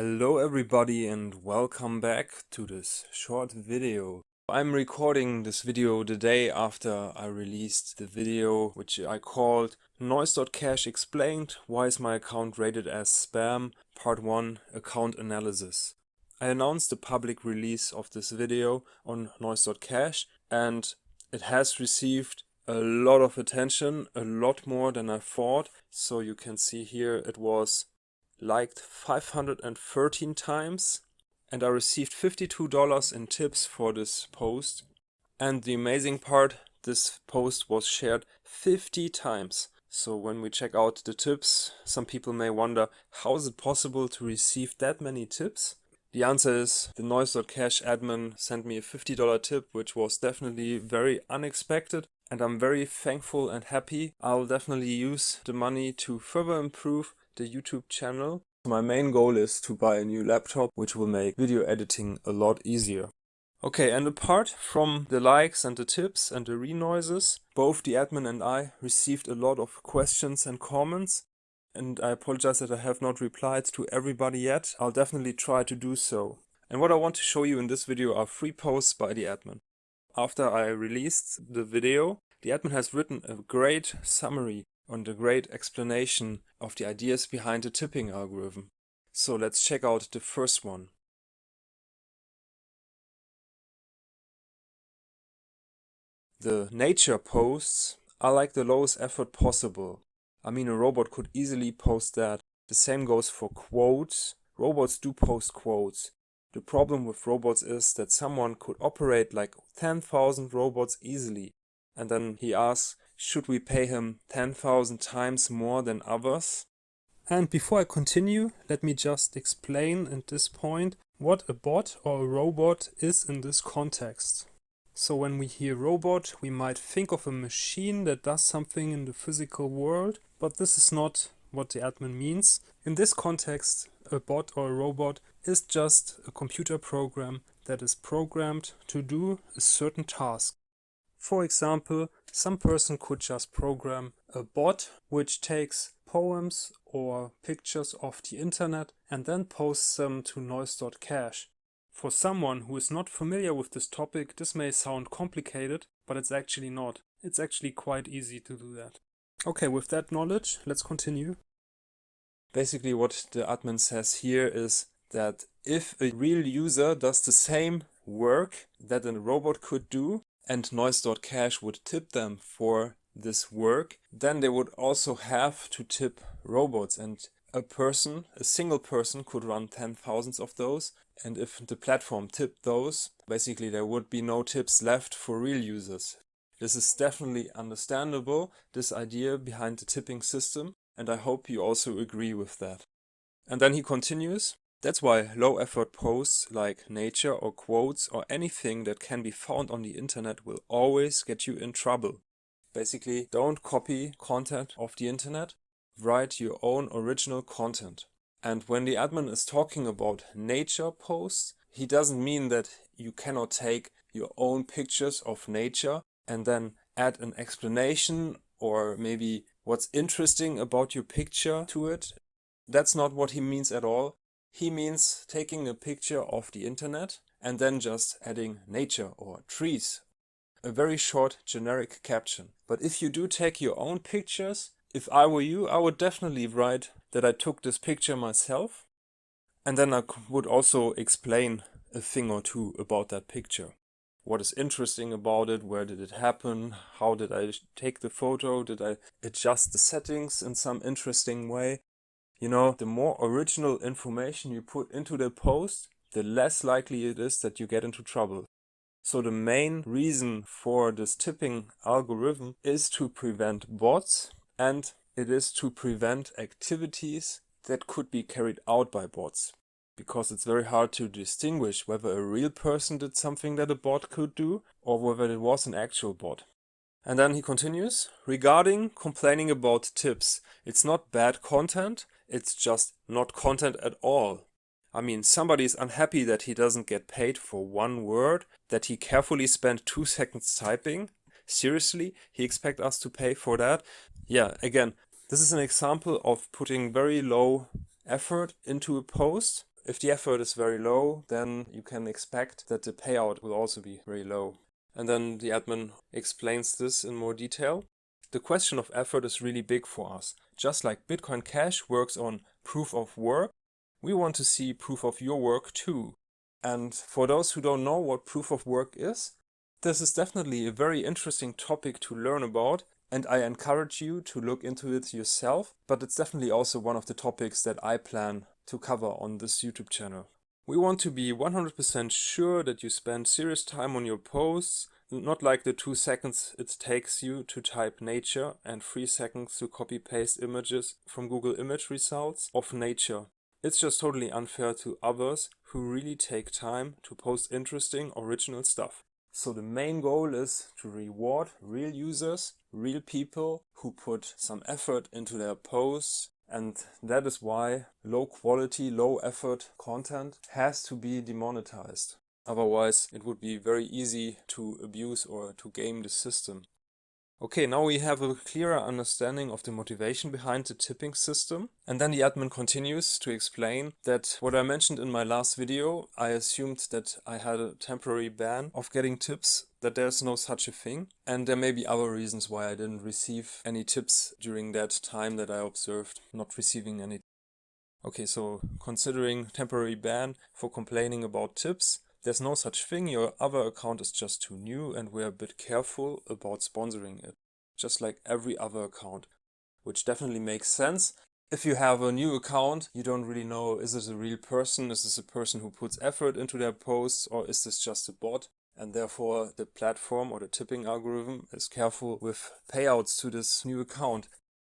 Hello everybody and welcome back to this short video. I'm recording this video the day after I released the video which I called noise.cash explained why is my account rated as spam part 1 account analysis. I announced the public release of this video on noise.cash and it has received a lot of attention, a lot more than I thought. So you can see here it was liked 513 times and I received $52 in tips for this post. And the amazing part, this post was shared 50 times. So when we check out the tips, some people may wonder, how is it possible to receive that many tips? The answer is the noise.cash admin sent me a $50 tip, which was definitely very unexpected. And I'm very thankful and happy. I'll definitely use the money to further improve the YouTube channel. My main goal is to buy a new laptop, which will make video editing a lot easier. Okay, and apart from the likes and the tips and the re-noises, both the admin and I received a lot of questions and comments. And I apologize that I have not replied to everybody yet. I'll definitely try to do so. And what I want to show you in this video are 3 posts by the admin. After I released the video, the admin has written a great summary and a great explanation of the ideas behind the tipping algorithm. So let's check out the first one. The nature posts are like the lowest effort possible. I mean, a robot could easily post that. The same goes for quotes. Robots do post quotes. The problem with robots is that someone could operate like 10,000 robots easily. And then he asks, should we pay him 10,000 times more than others? And before I continue, let me just explain at this point what a bot or a robot is in this context. So when we hear robot, we might think of a machine that does something in the physical world, but this is not what the admin means. In this context, a bot or a robot is just a computer program that is programmed to do a certain task. For example, some person could just program a bot which takes poems or pictures off the internet and then posts them to noise.cash. For someone who is not familiar with this topic, this may sound complicated, but it's actually not. It's actually quite easy to do that. Okay, with that knowledge, let's continue. Basically what the admin says here is that if a real user does the same work that a robot could do, and noise.cash would tip them for this work, then they would also have to tip robots, and a single person could run 10,000 of those, and if the platform tipped those, basically there would be no tips left for real users. This is definitely understandable, this idea behind the tipping system, and I hope you also agree with that. And then he continues. That's why low-effort posts like nature or quotes or anything that can be found on the internet will always get you in trouble. Basically, don't copy content off the internet, write your own original content. And when the admin is talking about nature posts, he doesn't mean that you cannot take your own pictures of nature and then add an explanation or maybe what's interesting about your picture to it. That's not what he means at all. He means taking a picture of the internet and then just adding nature or trees. A very short generic caption. But if you do take your own pictures, if I were you, I would definitely write that I took this picture myself. And then I would also explain a thing or two about that picture. What is interesting about it? Where did it happen? How did I take the photo? Did I adjust the settings in some interesting way? You know, the more original information you put into the post, the less likely it is that you get into trouble. So the main reason for this tipping algorithm is to prevent bots, and it is to prevent activities that could be carried out by bots. Because it's very hard to distinguish whether a real person did something that a bot could do or whether it was an actual bot. And then he continues, regarding complaining about tips, it's not bad content, it's just not content at all. I mean, somebody is unhappy that he doesn't get paid for one word that he carefully spent 2 seconds typing. Seriously, he expects us to pay for that? Yeah, again, this is an example of putting very low effort into a post If the effort is very low, then you can expect that the payout will also be very low. And then the admin explains this in more detail. The question of effort is really big for us. Just like Bitcoin Cash works on proof of work, we want to see proof of your work too. And for those who don't know what proof of work is, this is definitely a very interesting topic to learn about, and I encourage you to look into it yourself, but it's definitely also one of the topics that I plan to cover on this YouTube channel. We want to be 100% sure that you spend serious time on your posts, not like the 2 seconds it takes you to type nature and 3 seconds to copy-paste images from Google image results of nature. It's just totally unfair to others who really take time to post interesting, original stuff. So the main goal is to reward real users, real people who put some effort into their posts, and that is why low quality, low effort content has to be demonetized. Otherwise, it would be very easy to abuse or to game the system. Okay, now we have a clearer understanding of the motivation behind the tipping system. And then the admin continues to explain that what I mentioned in my last video, I assumed that I had a temporary ban of getting tips, that there's no such a thing. And there may be other reasons why I didn't receive any tips during that time that I observed not receiving any. Okay, so considering temporary ban for complaining about tips, there's no such thing. Your other account is just too new and we're a bit careful about sponsoring it, just like every other account, which definitely makes sense. If you have a new account, you don't really know, is this a real person? Is this a person who puts effort into their posts, or is this just a bot? And therefore the platform or the tipping algorithm is careful with payouts to this new account.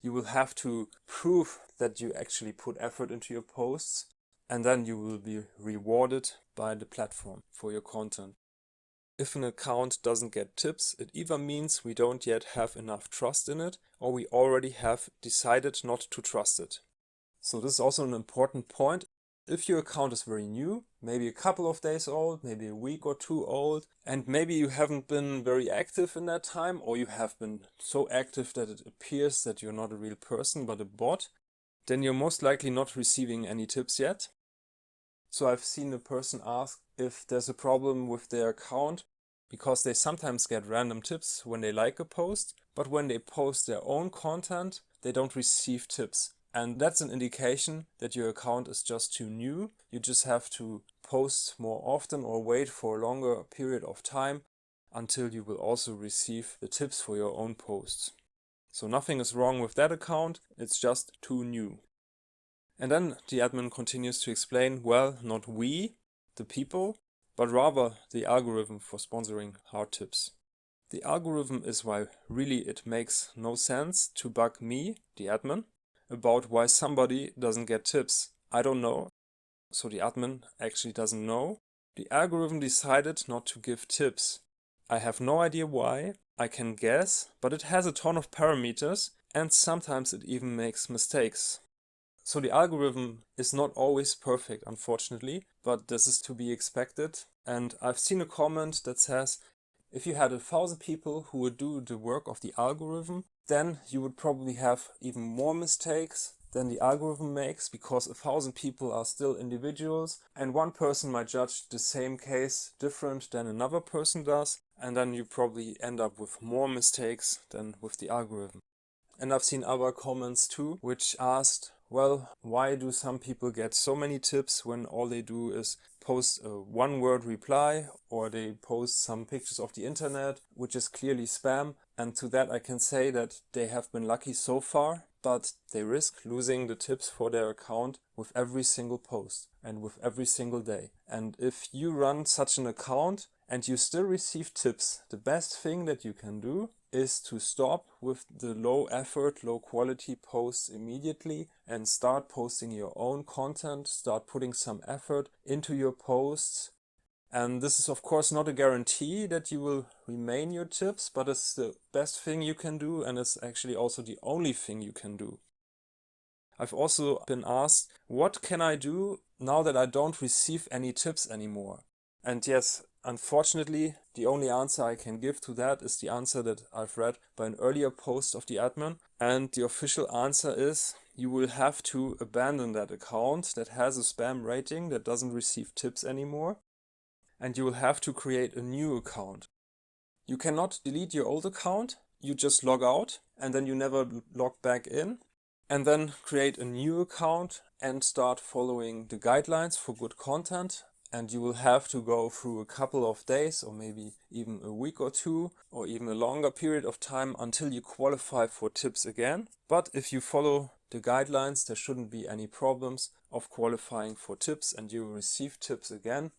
You will have to prove that you actually put effort into your posts, and then you will be rewarded by the platform for your content. If an account doesn't get tips, it either means we don't yet have enough trust in it, or we already have decided not to trust it. So this is also an important point. If your account is very new, maybe a couple of days old, maybe a week or 2 old, and maybe you haven't been very active in that time, or you have been so active that it appears that you're not a real person but a bot, then you're most likely not receiving any tips yet. So I've seen a person ask if there's a problem with their account because they sometimes get random tips when they like a post, but when they post their own content, they don't receive tips. And that's an indication that your account is just too new. You just have to post more often or wait for a longer period of time until you will also receive the tips for your own posts. So nothing is wrong with that account, it's just too new. And then the admin continues to explain, well, not we, the people, but rather the algorithm for sponsoring hard tips. The algorithm is why really it makes no sense to bug me, the admin, about why somebody doesn't get tips. I don't know. So the admin actually doesn't know. The algorithm decided not to give tips. I have no idea why. I can guess, but it has a ton of parameters and sometimes it even makes mistakes. So the algorithm is not always perfect, unfortunately, but this is to be expected. And I've seen a comment that says, if you had 1,000 people who would do the work of the algorithm, then you would probably have even more mistakes than the algorithm makes, because 1,000 people are still individuals and one person might judge the same case different than another person does, and then you probably end up with more mistakes than with the algorithm. And I've seen other comments too, which asked, well, why do some people get so many tips when all they do is post a one-word reply, or they post some pictures of the internet, which is clearly spam? And to that I can say that they have been lucky so far, but they risk losing the tips for their account with every single post and with every single day. And if you run such an account and you still receive tips, the best thing that you can do is to stop with the low effort, low quality posts immediately and start posting your own content, start putting some effort into your posts. And this is of course not a guarantee that you will remain your tips, but it's the best thing you can do, and it's actually also the only thing you can do. I've also been asked, what can I do now that I don't receive any tips anymore? And yes, Unfortunately, the only answer I can give to that is the answer that I've read by an earlier post of the admin. And the official answer is you will have to abandon that account that has a spam rating that doesn't receive tips anymore. And you will have to create a new account. You cannot delete your old account. You just log out and then you never log back in. And then create a new account and start following the guidelines for good content. And you will have to go through a couple of days or maybe even a week or two or even a longer period of time until you qualify for tips again. But if you follow the guidelines, there shouldn't be any problems of qualifying for tips and you will receive tips again.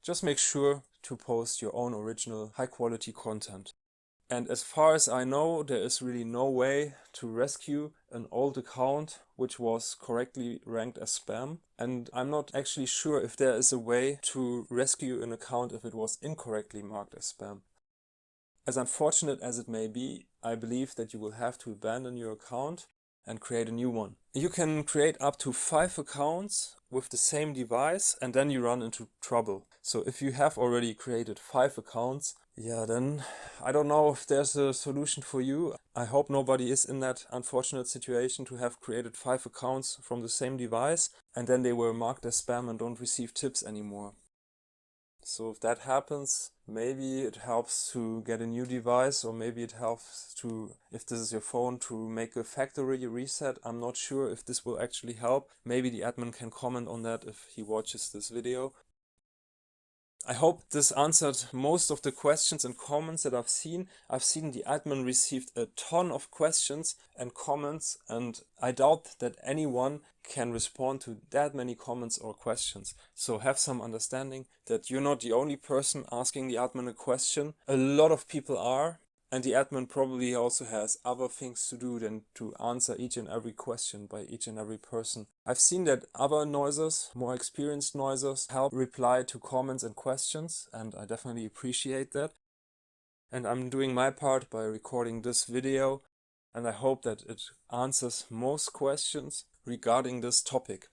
Just make sure to post your own original high quality content. And as far as I know, there is really no way to rescue an old account which was correctly ranked as spam. And I'm not actually sure if there is a way to rescue an account if it was incorrectly marked as spam. As unfortunate as it may be, I believe that you will have to abandon your account and create a new one. You can create up to 5 accounts with the same device and then you run into trouble. So if you have already created 5 accounts, then I don't know if there's a solution for you. I hope nobody is in that unfortunate situation to have created 5 accounts from the same device and then they were marked as spam and don't receive tips anymore. So if that happens, maybe it helps to get a new device, or maybe it helps to, if this is your phone, to make a factory reset. I'm not sure if this will actually help. Maybe the admin can comment on that if he watches this video. I hope this answered most of the questions and comments that I've seen. I've seen the admin received a ton of questions and comments, and I doubt that anyone can respond to that many comments or questions. So have some understanding that you're not the only person asking the admin a question. A lot of people are, and the admin probably also has other things to do than to answer each and every question by each and every person. I've seen that other noisers, more experienced noisers, help reply to comments and questions, and I definitely appreciate that. And I'm doing my part by recording this video, and I hope that it answers most questions regarding this topic.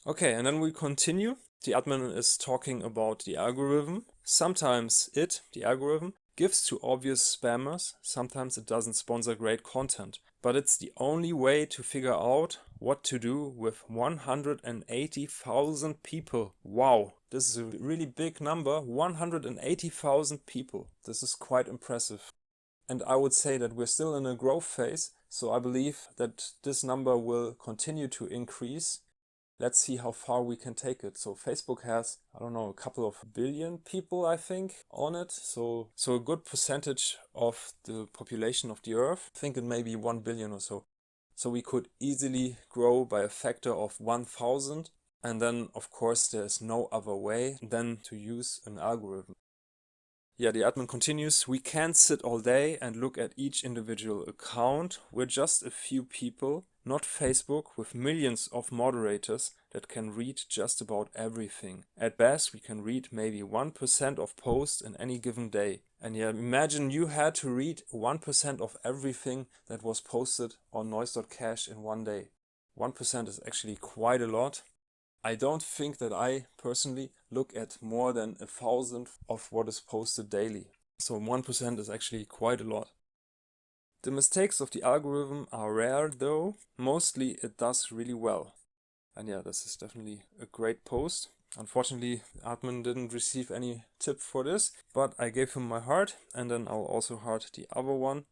Okay, and then we continue. The admin is talking about the algorithm. Sometimes the algorithm, gives to obvious spammers. Sometimes it doesn't sponsor great content. But it's the only way to figure out what to do with 180,000 people. Wow, this is a really big number. 180,000 people. This is quite impressive. And I would say that we're still in a growth phase. So I believe that this number will continue to increase. Let's see how far we can take it. So Facebook has, I don't know, a couple of billion people, I think, on it. So a good percentage of the population of the Earth. I think it may be 1 billion or so. So we could easily grow by a factor of 1,000. And then, of course, there's no other way than to use an algorithm. Yeah, the admin continues, we can't sit all day and look at each individual account. We're just a few people, not Facebook, with millions of moderators that can read just about everything. At best, we can read maybe 1% of posts in any given day. And yeah, imagine you had to read 1% of everything that was posted on noise.cash in one day. 1% is actually quite a lot. I don't think that I personally look at more than 1,000 of what is posted daily. So 1% is actually quite a lot. The mistakes of the algorithm are rare though. Mostly it does really well. And yeah, this is definitely a great post. Unfortunately, admin didn't receive any tip for this, but I gave him my heart and then I'll also heart the other one.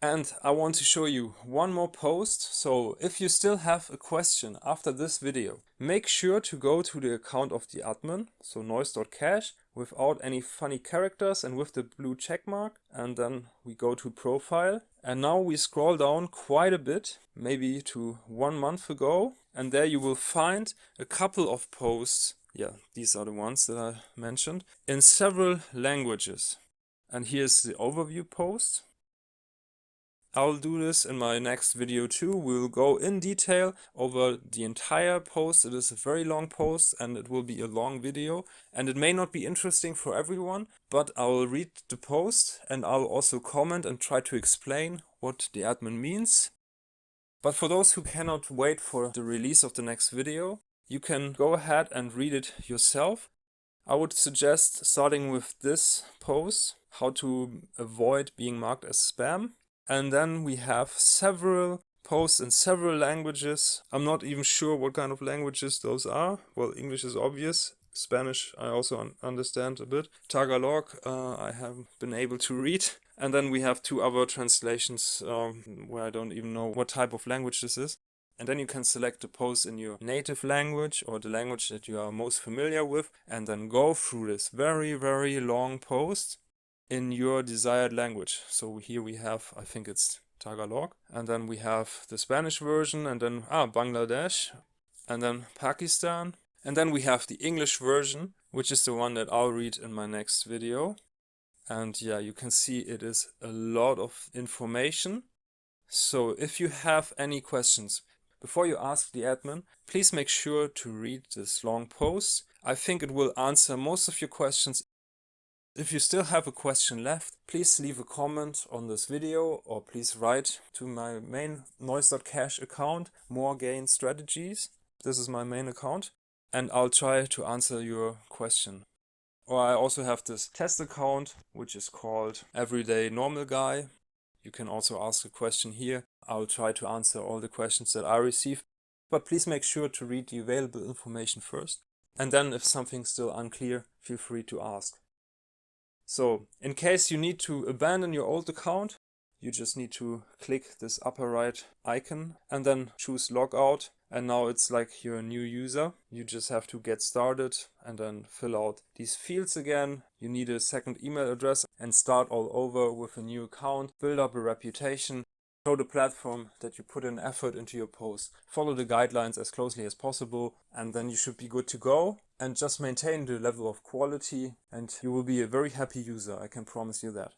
And I want to show you one more post. So if you still have a question after this video, make sure to go to the account of the admin, so noise.cash, without any funny characters and with the blue check mark. And then we go to profile. And now we scroll down quite a bit, maybe to 1 month ago. And there you will find a couple of posts. Yeah, these are the ones that I mentioned in several languages. And here's the overview post. I'll do this in my next video too. We'll go in detail over the entire post. It is a very long post and it will be a long video. And it may not be interesting for everyone, but I'll read the post and I'll also comment and try to explain what the admin means. But for those who cannot wait for the release of the next video, you can go ahead and read it yourself. I would suggest starting with this post, how to avoid being marked as spam. And then we have several posts in several languages. I'm not even sure what kind of languages those are. Well, English is obvious. Spanish I also understand a bit. Tagalog I have been able to read. And then we have 2 other translations where I don't even know what type of language this is. And then you can select a post in your native language or the language that you are most familiar with, and then go through this very, very long post in your desired language. So here we have, I think it's Tagalog, and then we have the Spanish version, and then Bangladesh, and then Pakistan, and then we have the English version, which is the one that I'll read in my next video. And yeah, you can see it is a lot of information. So if you have any questions, before you ask the admin, please make sure to read this long post. I think it will answer most of your questions. If you still have a question left, please leave a comment on this video or please write to my main noise.cash account, More Gain Strategies. This is my main account and I'll try to answer your question. Or I also have this test account, which is called Everyday Normal Guy. You can also ask a question here. I'll try to answer all the questions that I receive, but please make sure to read the available information first. And then if something's still unclear, feel free to ask. So in case you need to abandon your old account, you just need to click this upper right icon and then choose logout. And now it's like you're a new user. You just have to get started and then fill out these fields again. You need a second email address and start all over with a new account. Build up a reputation. Show the platform that you put in effort into your post. Follow the guidelines as closely as possible and then you should be good to go. And just maintain the level of quality and you will be a very happy user. I can promise you that.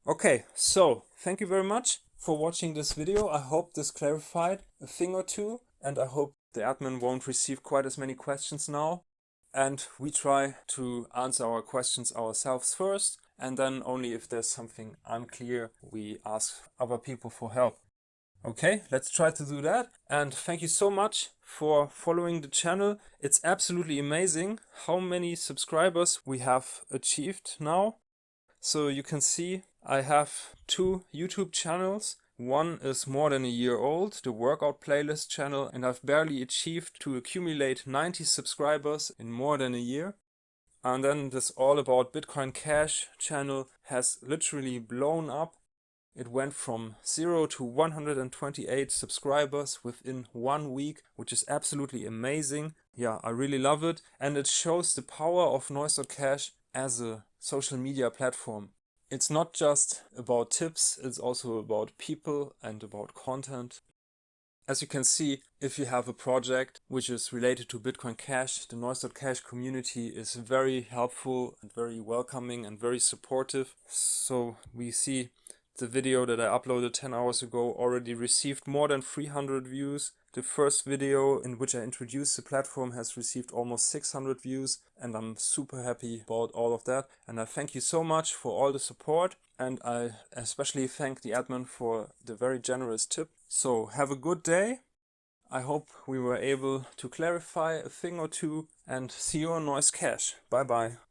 Okay, so thank you very much for watching this video. I hope this clarified a thing or two. And I hope the admin won't receive quite as many questions now. And we try to answer our questions ourselves first. And then only if there's something unclear, we ask other people for help. Okay, let's try to do that. And thank you so much for following the channel. It's absolutely amazing how many subscribers we have achieved now. So you can see I have 2 YouTube channels. One is more than a year old, the workout playlist channel, and I've barely achieved to accumulate 90 subscribers in more than a year. And then this All About Bitcoin Cash channel has literally blown up. It went from 0 to 128 subscribers within 1 week, which is absolutely amazing. Yeah, I really love it. And it shows the power of noise.cash as a social media platform. It's not just about tips, it's also about people and about content. As you can see, if you have a project which is related to Bitcoin Cash, the noise.cash community is very helpful and very welcoming and very supportive. So we see the video that I uploaded 10 hours ago already received more than 300 views. The first video in which I introduced the platform has received almost 600 views and I'm super happy about all of that. And I thank you so much for all the support and I especially thank the admin for the very generous tip. So have a good day. I hope we were able to clarify a thing or two and see you on Noise Cash. Bye bye.